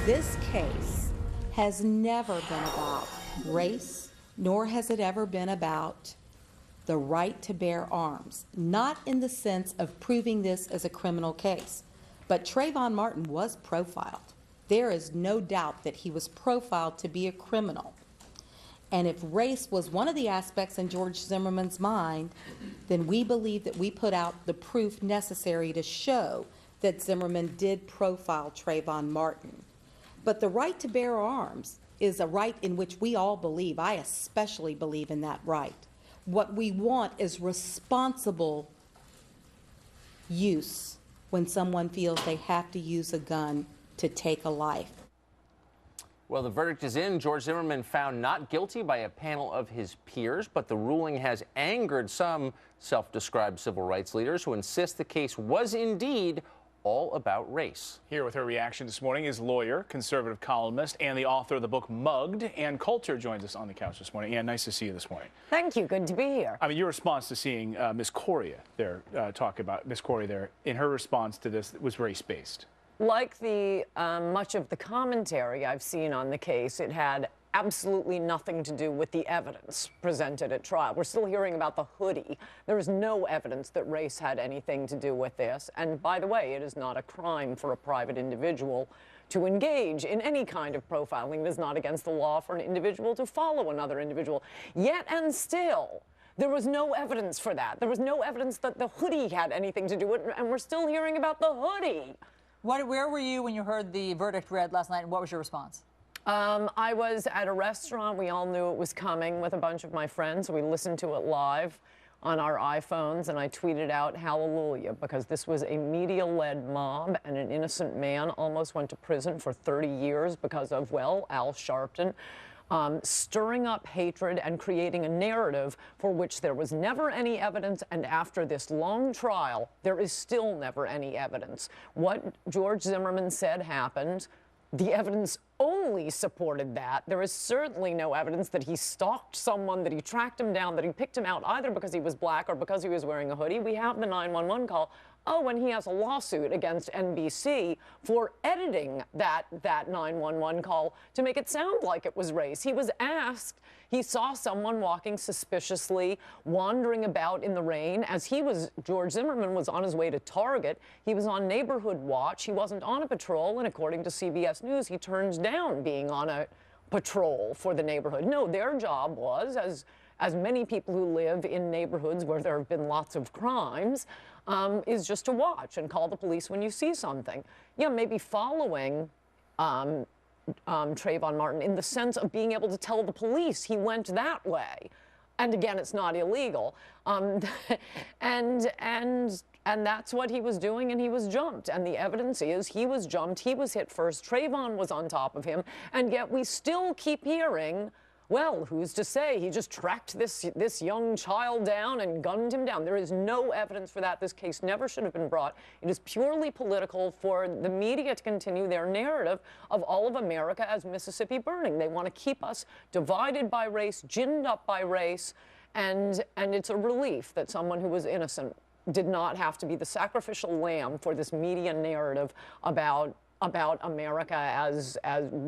This case has never been about race, nor has it ever been about the right to bear arms, not in the sense of proving this as a criminal case. But Trayvon Martin was profiled. There is no doubt that he was profiled to be a criminal. And if race was one of the aspects in George Zimmerman's mind, then we believe that we put out the proof necessary to show that Zimmerman did profile Trayvon Martin. But the right to bear arms is a right in which we all believe. I especially believe in that right. What we want is responsible use when someone feels they have to use a gun to take a life. Well, the verdict is in. George Zimmerman found not guilty by a panel of his peers, but the ruling has angered some self-described civil rights leaders who insist the case was indeed all about race. Here with her reaction this morning is lawyer, conservative columnist, and the author of the book Mugged. Ann Coulter joins us on the couch this morning. Ann, nice to see you this morning. Thank you. Good to be here. I mean, your response to seeing Ms. Correa there, talk about Ms. Correa there, in her response to this was race-based. Like the much of the commentary I've seen on the case, it had absolutely nothing to do with the evidence presented at trial. We're still hearing about the hoodie. There is no evidence that race had anything to do with this. And by the way, it is not a crime for a private individual to engage in any kind of profiling. It is not against the law for an individual to follow another individual. Yet and still, there was no evidence for that. There was no evidence that the hoodie had anything to do with it, and we're still hearing about the hoodie. Where were you when you heard the verdict read last night, and what was your response? I was at a restaurant. We all knew it was coming with a bunch of my friends. We listened to it live on our iPhones, and I tweeted out hallelujah, because this was a media-led mob, and an innocent man almost went to prison for 30 years because of, well, Al Sharpton, stirring up hatred and creating a narrative for which there was never any evidence, and after this long trial, there is still never any evidence. What George Zimmerman said happened. The evidence only supported that. There is certainly no evidence that he stalked someone, that he tracked him down, that he picked him out either because he was black or because he was wearing a hoodie. We have the 911 call. Oh, and he has a lawsuit against NBC for editing that 911 call to make it sound like it was race. He was asked, he saw someone walking suspiciously, wandering about in the rain as George Zimmerman was on his way to Target. He was on neighborhood watch. He wasn't on a patrol, and according to CBS News, he turns down being on a patrol for the neighborhood. No, their job was, as many people who live in neighborhoods where there have been lots of crimes, is just to watch and call the police when you see something. Yeah, maybe following Trayvon Martin in the sense of being able to tell the police he went that way. And again, it's not illegal. And that's what he was doing, and he was jumped. And the evidence is he was jumped, he was hit first, Trayvon was on top of him, and yet we still keep hearing, well, who's to say he just tracked this young child down and gunned him down? There is no evidence for that. This case never should have been brought. It is purely political for the media to continue their narrative of all of America as Mississippi burning. They want to keep us divided by race, ginned up by race, and it's a relief that someone who was innocent did not have to be the sacrificial lamb for this media narrative about America as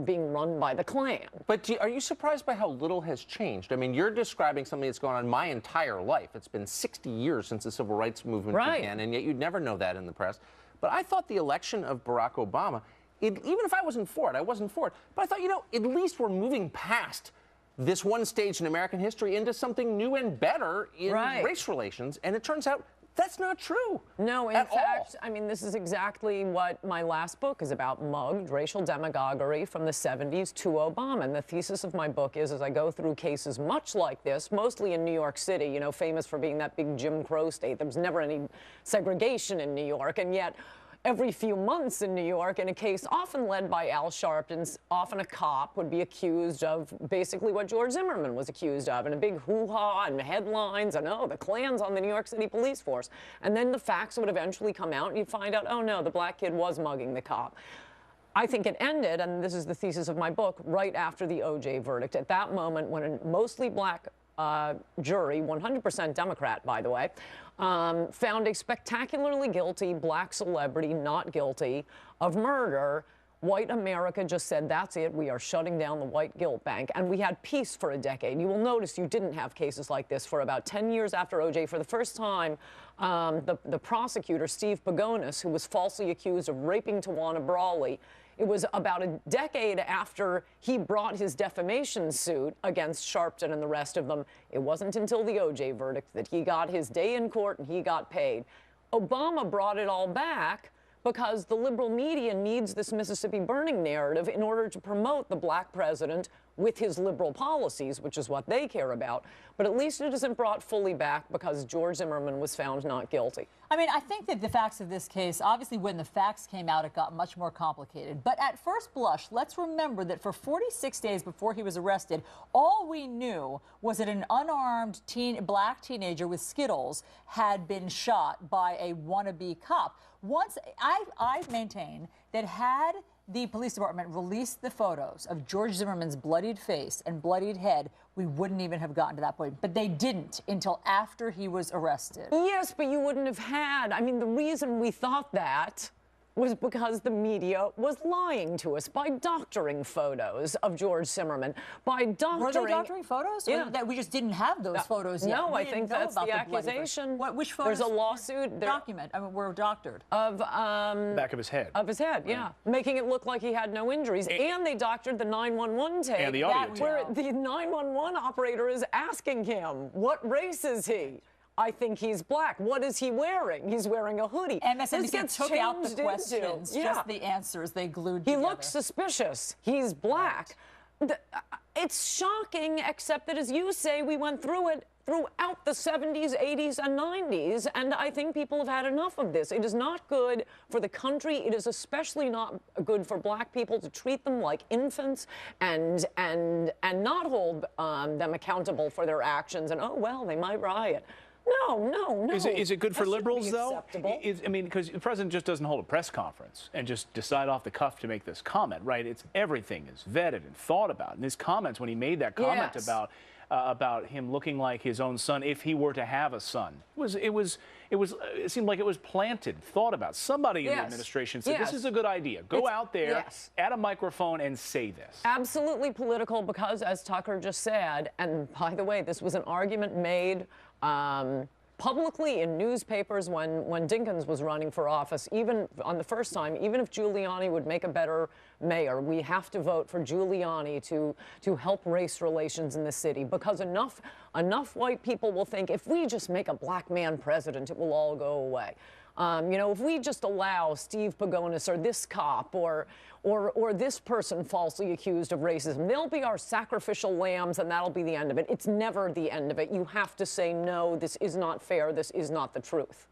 being run by the Klan. But are you surprised by how little has changed? I mean, you're describing something that's gone on my entire life. It's been 60 years since the civil rights movement began, and yet you'd never know that in the press. But I thought the election of Barack Obama, even if I wasn't for it, I wasn't for it, but I thought, you know, at least we're moving past this one stage in American history into something new and better in race relations, and it turns out that's not true. No, in fact, I mean, this is exactly what my last book is about, Mugged, Racial Demagoguery from the 70s to Obama. And the thesis of my book is, as I go through cases much like this, mostly in New York City, you know, famous for being that big Jim Crow state. There was never any segregation in New York, and yet every few months in New York, in a case often led by Al Sharpton, often a cop would be accused of basically what George Zimmerman was accused of, and a big hoo-ha and headlines, and oh, the Klan's on the New York City police force. And then the facts would eventually come out, and you'd find out, oh no, the black kid was mugging the cop. I think it ended, and this is the thesis of my book, right after the O.J. verdict. At that moment, when a mostly black jury, 100% Democrat, by the way, found a spectacularly guilty black celebrity not guilty of murder, white America just said, that's it, we are shutting down the white guilt bank. And we had peace for a decade. You will notice you didn't have cases like this for about 10 years after OJ. For the first time, the prosecutor, Steve Pagonis, who was falsely accused of raping Tawana Brawley, it was about a decade after he brought his defamation suit against Sharpton and the rest of them. It wasn't until the OJ verdict that he got his day in court and he got paid. Obama brought it all back because the liberal media needs this Mississippi burning narrative in order to promote the black president with his liberal policies, which is what they care about. But at least it isn't brought fully back because George Zimmerman was found not guilty. I mean, I think that the facts of this case, obviously when the facts came out, it got much more complicated. But at first blush, let's remember that for 46 days before he was arrested, all we knew was that an unarmed black teenager with Skittles had been shot by a wannabe cop. Once I maintain that had the police department released the photos of George Zimmerman's bloodied face and bloodied head, we wouldn't even have gotten to that point. But they didn't until after he was arrested. Yes, but you wouldn't have had. I mean, the reason we thought that was because the media was lying to us by doctoring photos of George Zimmerman, by doctoring... Were they doctoring photos? Yeah. Or that we just didn't have those photos yet? No, I think that's the accusation. Which photos? There's a lawsuit. Document. I mean, were doctored. Of, back of his head. Of his head, yeah. Making it look like he had no injuries. And they doctored the 911 tape. And the audio tape. Where the 911 operator is asking him, what race is he? I think he's black. What is he wearing? He's wearing a hoodie. MSNBC took out the questions, just the answers they glued together. He looks suspicious. He's black. Right. It's shocking, except that, as you say, we went through it throughout the 70s, 80s, and 90s, and I think people have had enough of this. It is not good for the country. It is especially not good for black people to treat them like infants and not hold them accountable for their actions. And, oh, well, they might riot. No. Is it good for liberals, though? Acceptable. I mean, because the president just doesn't hold a press conference and just decide off the cuff to make this comment, right? It's everything is vetted and thought about. And his comments, when he made that comment about him looking like his own son, if he were to have a son, it seemed like it was planted, thought about. Somebody in the administration said, this is a good idea. Go out there, at a microphone, and say this. Absolutely political, because, as Tucker just said, and by the way, this was an argument made publicly in newspapers when Dinkins was running for office, even on the first time, even if Giuliani would make a better mayor, we have to vote for Giuliani to help race relations in the city, because enough white people will think, if we just make a black man president, it will all go away. You know, if we just allow Steve Pagonis or this cop or this person falsely accused of racism, they'll be our sacrificial lambs, and that'll be the end of it. It's never the end of it. You have to say, no, this is not fair. This is not the truth.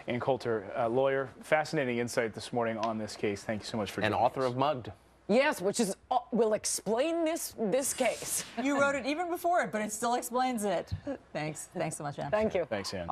Ann Coulter, lawyer, fascinating insight this morning on this case. Thank you so much for joining us. And author of Mugged. Yes, which is will explain this case. You wrote it even before it, but it still explains it. Thanks so much, Ann. Thank you. Thanks, Ann.